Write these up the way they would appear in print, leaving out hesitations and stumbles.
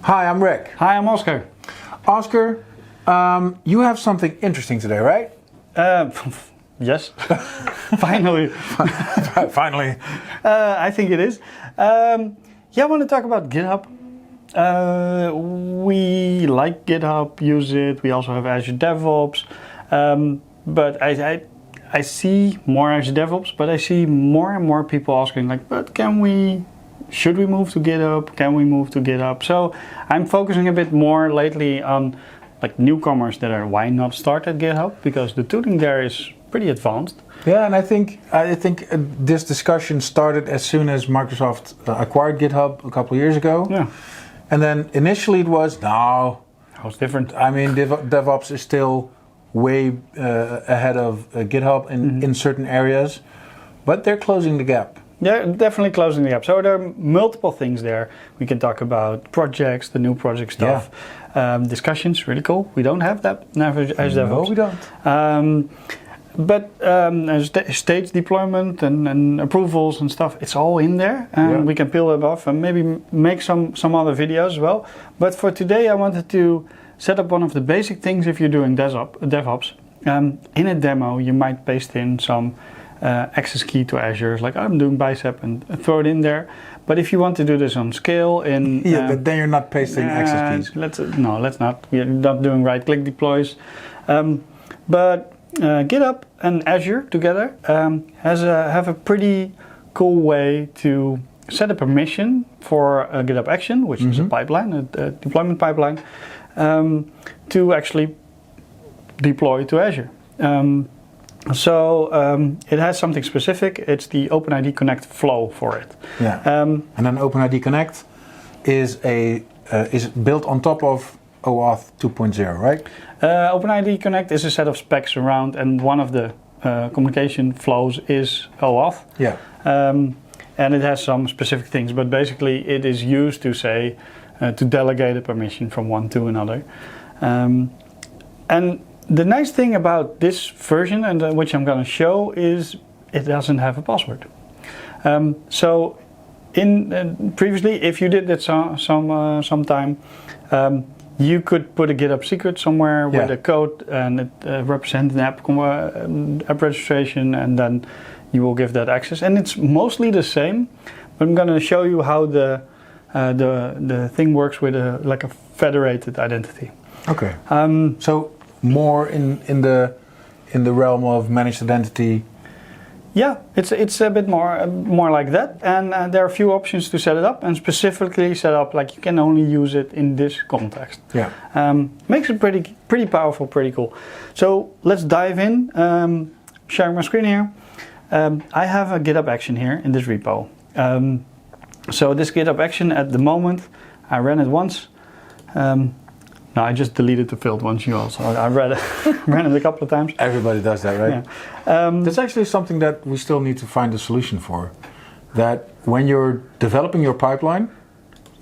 Hi, I'm Rick. Hi, I'm Oscar. Oscar, you have something interesting today, right? Yes. Finally. Finally. I think it is. I want to talk about GitHub. We like GitHub, use it. We also have Azure DevOps. But I see more Azure DevOps, but I see more and more people asking like, but should we move to GitHub? Can we move to GitHub? So I'm focusing a bit more lately on like newcomers that are, why not start at GitHub? Because the tooling there is pretty advanced. Yeah, and I think this discussion started as soon as Microsoft acquired GitHub a couple of years ago. Yeah. And then initially it was, no. How it's different. I mean, DevOps is still way ahead of GitHub in certain areas, but they're closing the gap. Yeah, definitely closing the gap. So there are multiple things there. We can talk about projects, the new project stuff, discussions, really cool. We don't have that as DevOps. No, we don't. But stage deployment and approvals and stuff, it's all in there. And we can peel it off and maybe make some other videos as well. But for today, I wanted to set up one of the basic things if you're doing DevOps. In a demo, you might paste in some access key to Azure, like I'm doing bicep, and throw it in there. But if you want to do this on scale, but then you're not pasting access keys. Let's not. We're not doing right-click deploys. But GitHub and Azure together have a pretty cool way to set a permission for a GitHub action, which is a pipeline, a deployment pipeline, to actually deploy to Azure. It has something specific. It's the OpenID Connect flow for it. Yeah. And then OpenID Connect is built on top of OAuth 2.0, right? OpenID Connect is a set of specs around, and one of the communication flows is OAuth. Yeah. And it has some specific things, but basically it is used to say to delegate a permission from one to another. And the nice thing about this version, and which I'm going to show, is it doesn't have a password. So previously, if you did that sometime, you could put a GitHub secret somewhere with a code, and it represents an app registration, and then you will give that access. And it's mostly the same, but I'm going to show you how the thing works with a federated identity. Okay. So more in the realm of managed identity. Yeah, it's a bit more like that, and there are a few options to set it up, and specifically set up like you can only use it in this context. Yeah. Makes it pretty powerful, pretty cool. So let's dive in. Sharing my screen here. I have a GitHub action here in this repo. So this GitHub action at the moment, I ran it once. No, I just deleted the field once. I ran it a couple of times. Everybody does that, right? Yeah. That's actually something that we still need to find a solution for. That when you're developing your pipeline,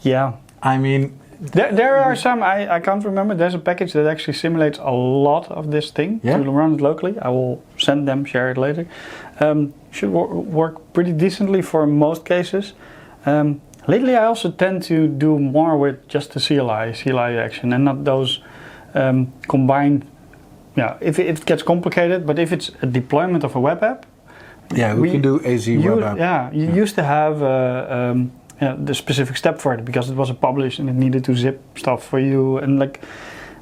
I mean, there are some, I can't remember. There's a package that actually simulates a lot of this thing to run it locally. I will share it later. Should work pretty decently for most cases. Lately, I also tend to do more with just the CLI action, and not those combined. Yeah, if it gets complicated, but if it's a deployment of a web app, we can do AZ web app. Yeah, you used to have the specific step for it because it was a publish and it needed to zip stuff for you, and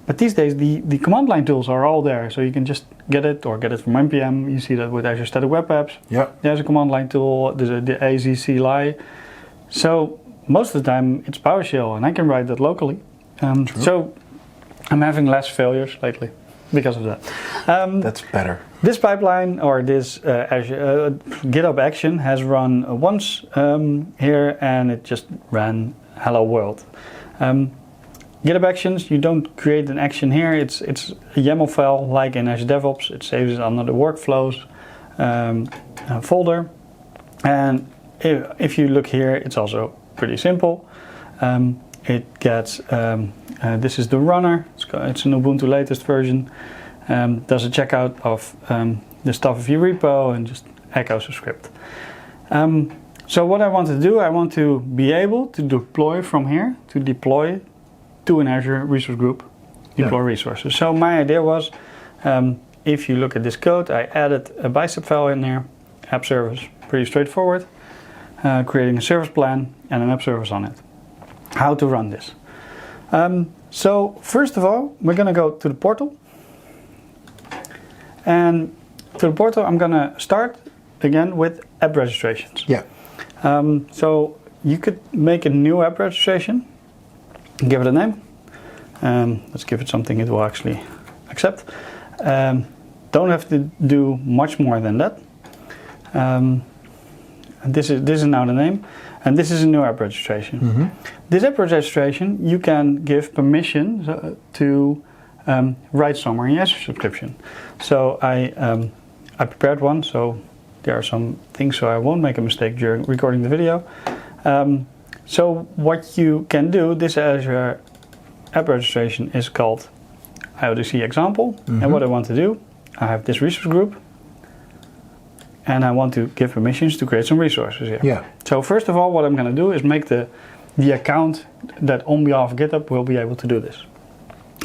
but these days the command line tools are all there, so you can just get it from npm. You see that with Azure Static Web Apps. Yeah, there's a command line tool. There's the AZ CLI. So most of the time it's PowerShell, and I can write that locally. So I'm having less failures lately because of that. That's better. This pipeline, or this Azure GitHub action, has run once here, and it just ran hello world. GitHub Actions, you don't create an action here. It's a YAML file like in Azure DevOps. It saves it under the workflows folder, and if you look here, it's also pretty simple. It gets, this is the runner, it's an Ubuntu latest version, does a checkout of the stuff of your repo and just echoes a script. So what I want to do, I want to be able to deploy from here, to deploy to an Azure resource group, deploy resources. So my idea was, if you look at this code, I added a bicep file in there, app service, pretty straightforward, creating a service plan and an app service on it. How to run this. So first of all, we're going to go to the portal. And to the portal, I'm going to start again with app registrations. Yeah. So you could make a new app registration, give it a name. Let's give it something it will actually accept. Don't have to do much more than that. This is now the name, and this is a new app registration. Mm-hmm. This app registration, you can give permission to write somewhere in your Azure subscription. So I prepared one, so there are some things so I won't make a mistake during recording the video. So what you can do, this Azure app registration is called IODC example. Mm-hmm. And what I want to do, I have this resource group, and I want to give permissions to create some resources here. Yeah. So first of all, what I'm going to do is make the account that on behalf of GitHub will be able to do this.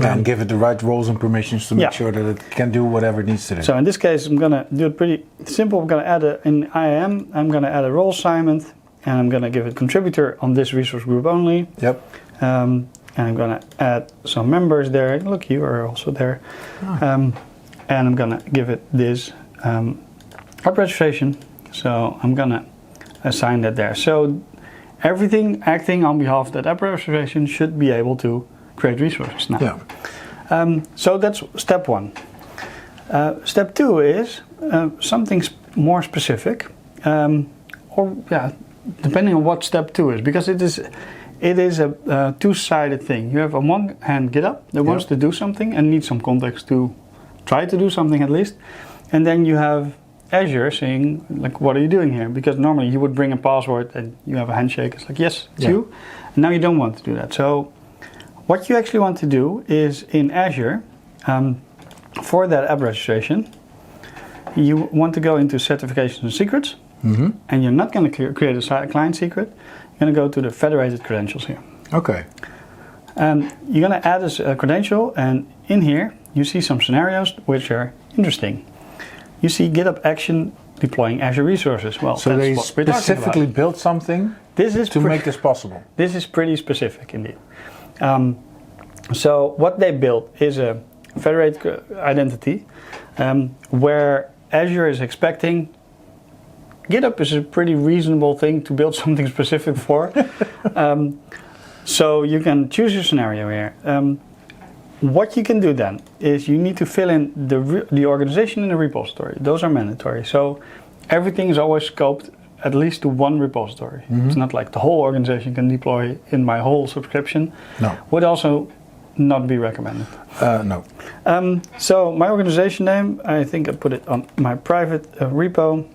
And give it the right roles and permissions to make sure that it can do whatever it needs to do. So in this case, I'm going to do it pretty simple. I'm going to add in IAM, I'm going to add a role assignment, and I'm going to give it contributor on this resource group only. Yep. And I'm going to add some members there. Look, you are also there. Oh. And I'm going to give it this app registration. So I'm going to assign that there. So everything acting on behalf of that app registration should be able to create resources now. Yeah. So that's step one. Step two is something more specific, depending on what step two is, because it is a two-sided thing. You have on one hand GitHub that wants to do something and needs some context to try to do something at least, and then you have Azure saying, like, what are you doing here? Because normally you would bring a password and you have a handshake. It's like, yes, it's you. And now you don't want to do that. So what you actually want to do is in Azure, for that app registration, you want to go into certifications and secrets, and you're not going to create a client secret. You're going to go to the Federated Credentials here. Okay. You're going to add a credential, and in here you see some scenarios which are interesting. You see GitHub Action deploying Azure resources. Well, so they specifically built something to make this possible. This is pretty specific indeed. So what they built is a federated identity where Azure is expecting GitHub is a pretty reasonable thing to build something specific for. So you can choose your scenario here. What you can do then is you need to fill in the organization in the repository. Those are mandatory. So everything is always scoped at least to one repository. Mm-hmm. It's not like the whole organization can deploy in my whole subscription. No. Would also not be recommended. No. So my organization name, I think I put it on my private repo.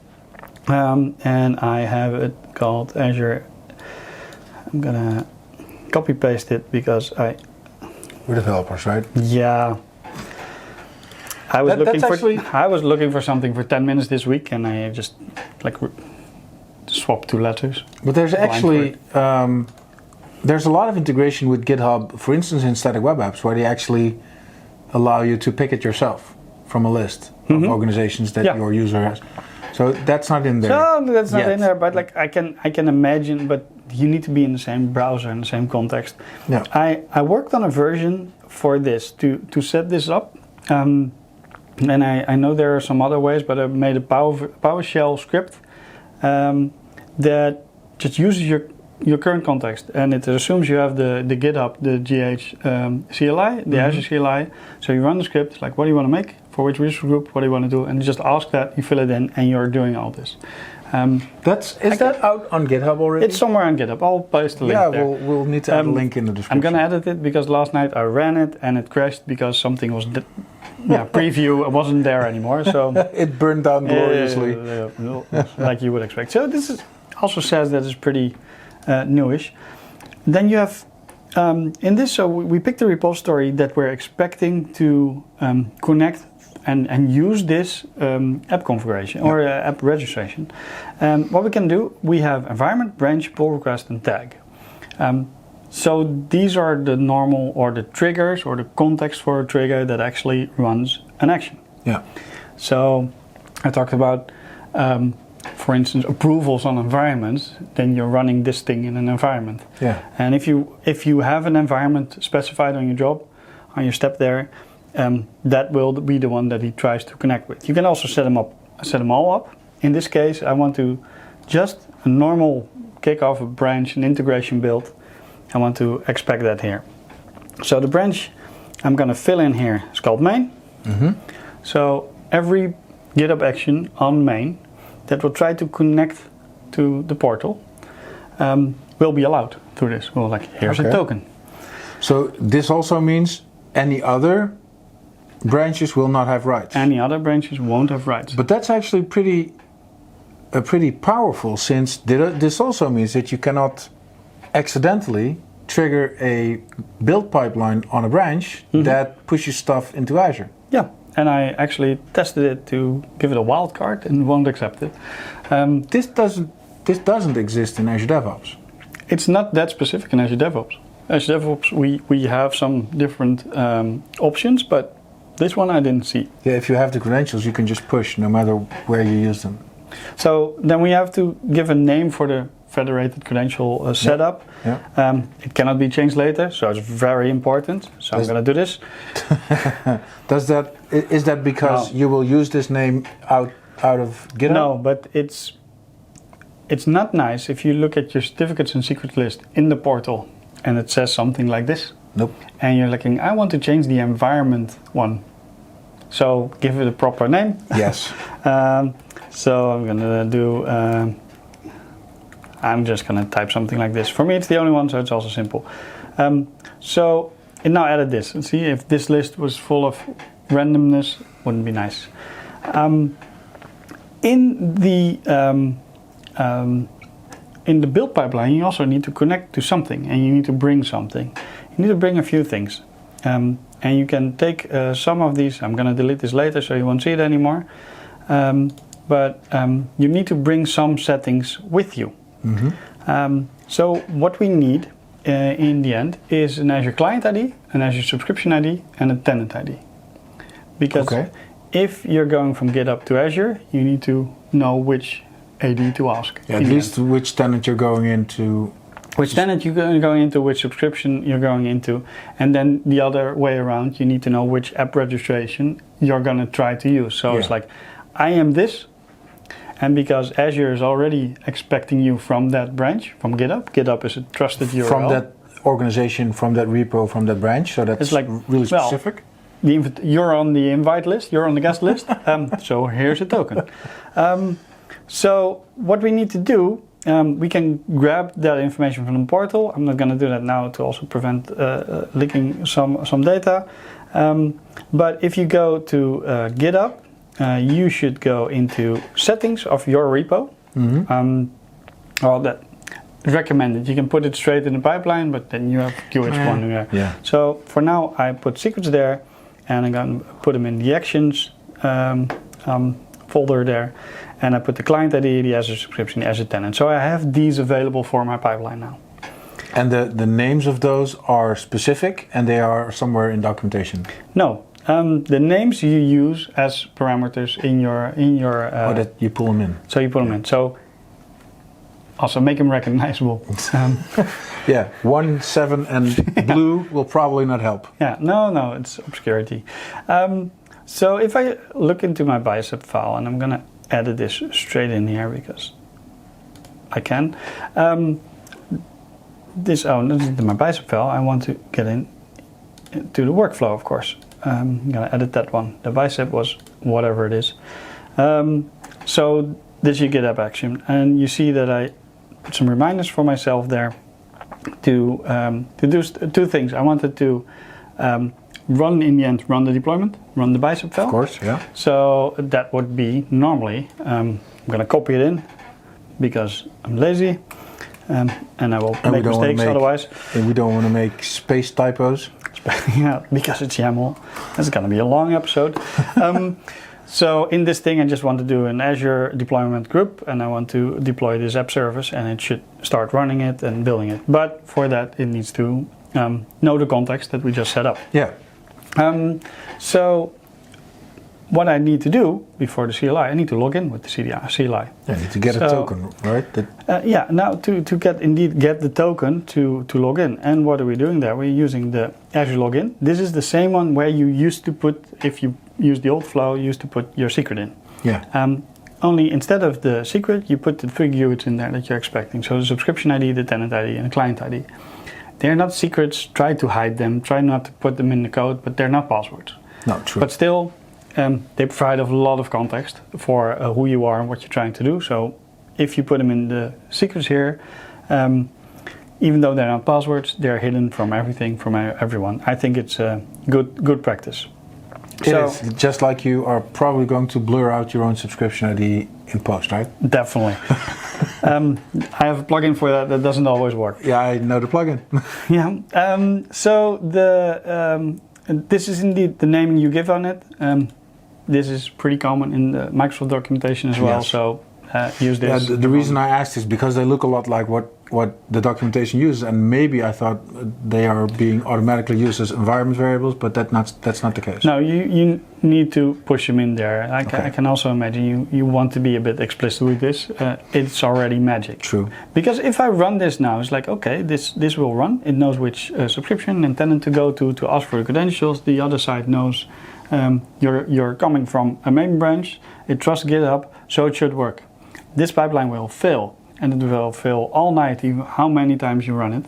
And I have it called Azure. I'm going to copy paste it because we're developers, right? Yeah. I was looking for something for 10 minutes this week, and I just swapped two letters. But there's actually there's a lot of integration with GitHub, for instance, in static web apps, where they actually allow you to pick it yourself from a list of organizations that your user has. So that's not in there. No, that's not in there. But I can imagine. But you need to be in the same browser in the same context. Yeah. I worked on a version for this to set this up. And I know there are some other ways, but I made a PowerShell script that just uses your current context, and it assumes you have the GitHub, the GH CLI, the Azure CLI. So you run the script, like, what do you want to make? For which resource group? What do you want to do? And you just ask that, you fill it in, and you're doing all this. Is that out on GitHub already? It's somewhere on GitHub. I'll paste the link there. Yeah, we'll need to add a link in the description. I'm going to edit it because last night I ran it and it crashed because something was preview wasn't there anymore. So it burned down gloriously, like you would expect. So this also says that it's pretty newish. Then you have in this. So we picked a repository that we're expecting to connect and use this app configuration or app registration. What we can do, we have environment, branch, pull request, and tag. So these are the normal or the triggers or the context for a trigger that actually runs an action. Yeah. So I talked about, for instance, approvals on environments. Then you're running this thing in an environment. Yeah. And if you have an environment specified on your job, on your step there, that will be the one that he tries to connect with. You can also set them all up. In this case, I want to just a normal kickoff, a branch, an integration build. I want to expect that here. So the branch I'm going to fill in here is called main. Mm-hmm. So every GitHub action on main that will try to connect to the portal will be allowed through this. Well, like here's a token. So this also means any other branches will not have rights. Any other branches won't have rights. But that's actually pretty powerful, since this also means that you cannot accidentally trigger a build pipeline on a branch that pushes stuff into Azure. Yeah, and I actually tested it to give it a wildcard and won't accept it. This doesn't exist in Azure DevOps. It's not that specific in Azure DevOps. Azure DevOps, we have some different options, but this one I didn't see. Yeah, if you have the credentials, you can just push no matter where you use them. So then we have to give a name for the federated credential setup. Yeah. It cannot be changed later, so it's very important. So I'm going to do this. Is that because you will use this name out of GitHub? No, but it's not nice if you look at your certificates and secret list in the portal and it says something like this. Nope. And you're looking, I want to change the environment one. So give it a proper name. Yes. So I'm gonna do. I'm just gonna type something like this. For me, it's the only one, so it's also simple. So it now added this. And see, if this list was full of randomness, wouldn't be nice. In the build pipeline, you also need to connect to something, and you need to bring something. You need to bring a few things, and you can take some of these. I'm gonna delete this later, so you won't see it anymore. But you need to bring some settings with you. Mm-hmm. So what we need in the end is an Azure Client ID, an Azure Subscription ID, and a Tenant ID. Because if you're going from GitHub to Azure, you need to know which AD to ask. Yeah, at least which tenant you're going into. Which tenant you're going into, which subscription you're going into, and then the other way around, you need to know which app registration you're going to try to use. So it's like, I am this, and because Azure is already expecting you from that branch, from GitHub. GitHub is a trusted URL. From that organization, from that repo, from that branch, so that's like really specific. Well, you're on the invite list, you're on the guest list, so here's a token. So what we need to do, we can grab that information from the portal. I'm not going to do that now to also prevent leaking some data. But if you go to GitHub, you should go into settings of your repo. Mm-hmm. Well, that is recommended. You can put it straight in the pipeline, but then you have QH1 there. Yeah. So for now, I put secrets there, and I'm going to put them in the actions folder there. And I put the client ID, the Azure subscription, the Azure tenant. So I have these available for my pipeline now. And the names of those are specific, and they are somewhere in documentation? No. The names you use as parameters in your that you pull them in. So you pull them in. So also make them recognizable. Yeah, 1, 7, and blue will probably not help. Yeah, no, it's obscurity. So if I look into my bicep file, and I'm gonna edit this straight in here because I can. This is my bicep file. I want to get into the workflow, of course. I'm gonna edit that one. The bicep was whatever it is. So this is your GitHub action, and you see that I put some reminders for myself there to do two things. I wanted to run the deployment, run the bicep file. Of course, yeah. So that would be normally, I'm gonna copy it in because I'm lazy, and I will make mistakes otherwise. And we don't want to make space typos. Yeah, because it's YAML. It's gonna be a long episode. So in this thing, I just want to do an Azure deployment group, and I want to deploy this app service, and it should start running it and building it. But for that, it needs to know the context that we just set up. Yeah. So what I need to do before the CLI, I need to log in with the CLI. Yeah, you need to get a token, right? Now to get the token to log in. And what are we doing there? We're using the Azure login. This is the same one where you used to put, if you use the old flow, you used to put your secret in. Yeah. Only instead of the secret, you put the 3 keywords in there that you're expecting. So the subscription ID, the tenant ID, and the client ID. They're not secrets. Try to hide them. Try not to put them in the code, but they're not passwords. No, true. But still, they provide a lot of context for who you are and what you're trying to do. So if you put them in the secrets here, even though they're not passwords, they're hidden from everything, from everyone. I think it's a good practice. It is, just like you are probably going to blur out your own subscription ID in post, right? Definitely. I have a plugin for that doesn't always work. Yeah, I know the plugin. Yeah. So this is indeed the naming you give on it. This is pretty common in the Microsoft documentation as well. Yes. So use this. Yeah, the reason I asked is because they look a lot like what the documentation uses, and maybe I thought they are being automatically used as environment variables, but that's not the case. No, you need to push them in there. I can also imagine you want to be a bit explicit with this. It's already magic. True. Because if I run this now, it's like, okay, this will run. It knows which subscription and tenant to go to ask for the credentials. The other side knows you're coming from a main branch. It trusts GitHub, so it should work. This pipeline will fail. And it will fail all night, even how many times you run it.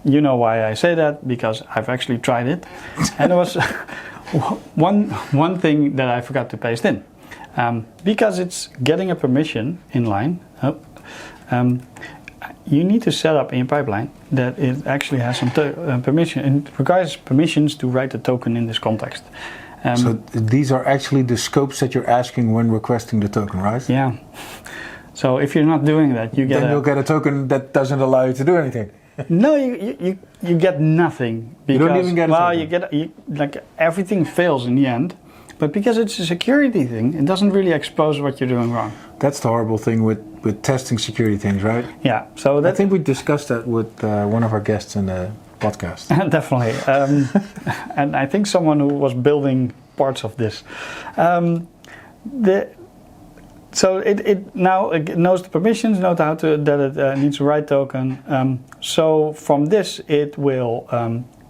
You know why I say that, because I've actually tried it. And there was one thing that I forgot to paste in. Because it's getting a permission in line, you need to set up in your pipeline that it actually has some permission. It requires permissions to write the token in this context. So these are actually the scopes that you're asking when requesting the token, right? Yeah. So if you're not doing that, you'll get a token that doesn't allow you to do anything. No, you get nothing. Because, you don't even get a token. you get everything fails in the end, but because it's a security thing, it doesn't really expose what you're doing wrong. That's the horrible thing with testing security things, right? Yeah. So I think we discussed that with one of our guests in the podcast. Definitely, and I think someone who was building parts of this. So it knows the permissions, knows how to that it needs a write token. So from this, it will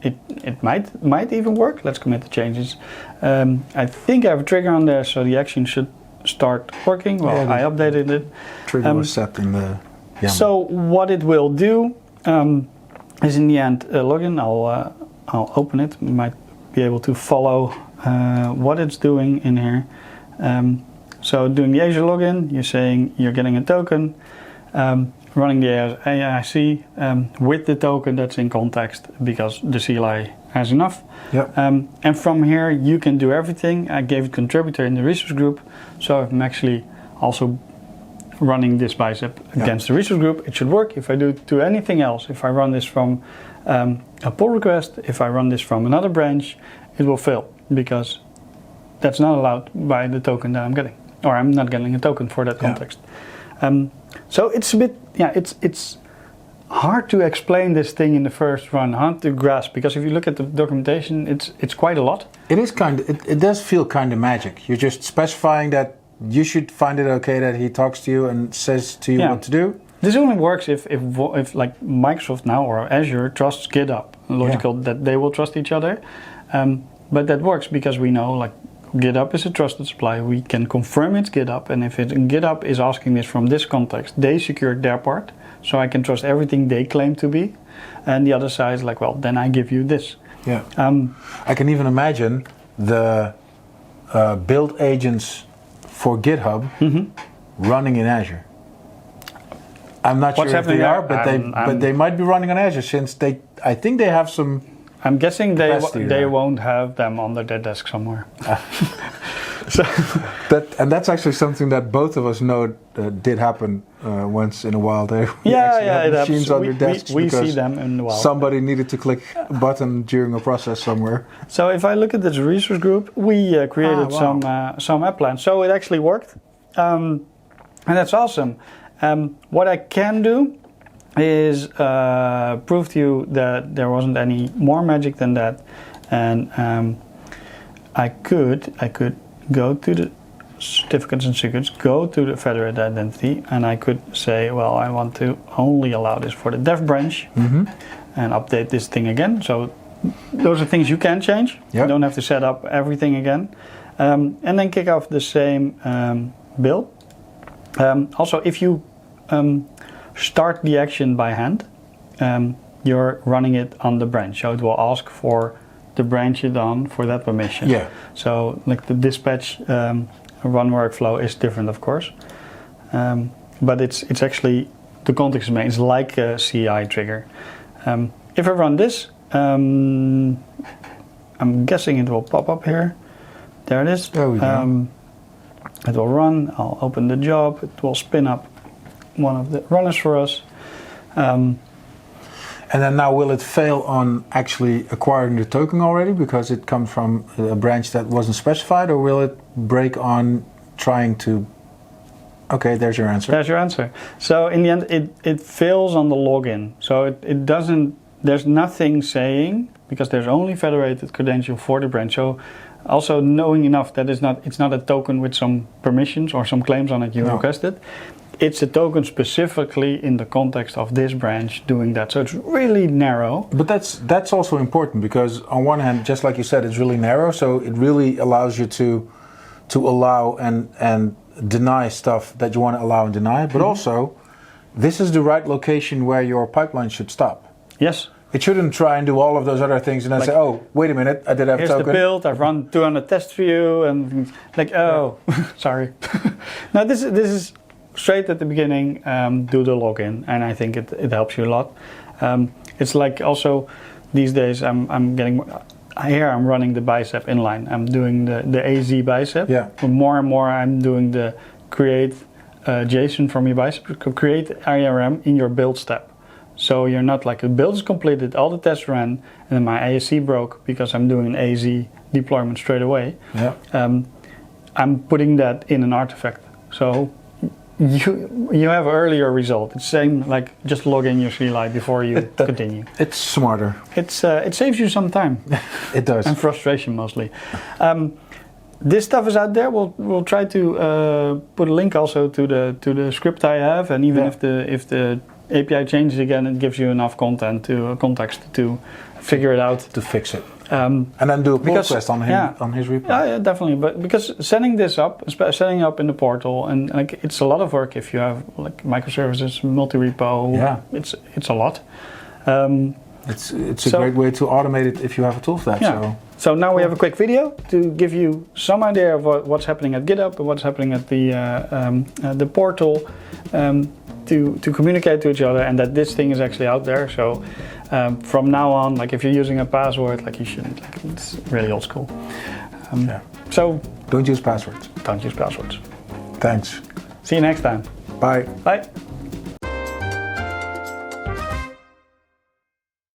it might even work. Let's commit the changes. I think I have a trigger on there, so the action should start working. Well, yeah, I updated it. Trigger was set in the YAML. So what it will do is in the end login. I'll open it. You might be able to follow what it's doing in here. So doing the Azure login, you're saying you're getting a token, running the AIC with the token that's in context because the CLI has enough. Yep. And from here you can do everything. I gave it contributor in the resource group, so I'm actually also running this bicep against the resource group. It should work. If I do anything else, if I run this from a pull request, if I run this from another branch, it will fail because that's not allowed by the token that I'm getting. Or I'm not getting a token for that context. So it's a bit, it's hard to explain this thing in the first run, hard to grasp, because if you look at the documentation, it's quite a lot. It is it does feel kind of magic. You're just specifying that you should find it okay that he talks to you and says to you what to do. This only works if like Microsoft now or Azure trusts GitHub. Logical that they will trust each other. But that works because we know like GitHub is a trusted supplier. We can confirm it's GitHub, and if GitHub is asking this from this context, they secured their part, so I can trust everything they claim to be. And the other side is like, well, then I give you this. Yeah. I can even imagine the build agents for GitHub running in Azure. I'm not sure if they are, but they might be running on Azure since I think they have some. I'm guessing they won't have them under their desk somewhere. So That's actually something that both of us know did happen once in a while. There, it machines on your desks. We see them in the wild. Somebody needed to click a button during a process somewhere. So if I look at this resource group, we created some app plans. So it actually worked, and that's awesome. What I can do is prove to you that there wasn't any more magic than that, and I could go to the certificates and secrets, go to the federated identity, and I could say, well, I want to only allow this for the dev branch, and update this thing again. So those are things you can change. Yep. You don't have to set up everything again, and then kick off the same build. Also, if you start the action by hand, you're running it on the branch, so it will ask for the branch it on for that permission. Yeah. So like the dispatch run workflow is different, of course, but it's actually the context domain. It's like a CI trigger. If I run this, I'm guessing it will pop up here. There it is. There we go. It will run. I'll open the job. It will spin up one of the runners for us. And then now will it fail on actually acquiring the token already because it comes from a branch that wasn't specified, or will it break on trying to... Okay, there's your answer. There's your answer. So in the end, it fails on the login. So it doesn't... There's nothing saying, because there's only federated credential for the branch. So also knowing enough that it's not a token with some permissions or some claims on it you requested. It's a token specifically in the context of this branch doing that. So it's really narrow. But that's also important because on one hand, just like you said, it's really narrow. So it really allows you to allow and deny stuff that you want to allow and deny. But also, this is the right location where your pipeline should stop. Yes. It shouldn't try and do all of those other things and then say, oh, wait a minute, I did have a token. Here's the build, I've run 200 tests for you, and like, oh, sorry. Now this is straight at the beginning, do the login, and I think it helps you a lot. It's like also these days I'm getting here I'm running the bicep inline. I'm doing the AZ bicep. Yeah. But more and more I'm doing the create JSON from your bicep, create IRM in your build step. So you're not like the build is completed, all the tests ran, and then my ASC broke because I'm doing an AZ deployment straight away. Yeah. I'm putting that in an artifact. So you have an earlier result. It's same like just log in your CLI before you continue. It's smarter. It saves you some time. It does. And frustration mostly. This stuff is out there. We'll try to put a link also to the script I have, and even if the API changes again, it gives you enough context to figure it out. To fix it. And then do a pull request on his repo. Yeah, definitely. But because setting this up, setting up in the portal, and like it's a lot of work if you have like microservices, multi-repo. Yeah, it's a lot. It's a great way to automate it if you have a tool for that. Yeah. So now we have a quick video to give you some idea of what's happening at GitHub and what's happening at the portal. To communicate to each other, and that this thing is actually out there. So from now on, like if you're using a password, like you shouldn't. Like it's really old school. So don't use passwords. Don't use passwords. Thanks. See you next time. Bye. Bye.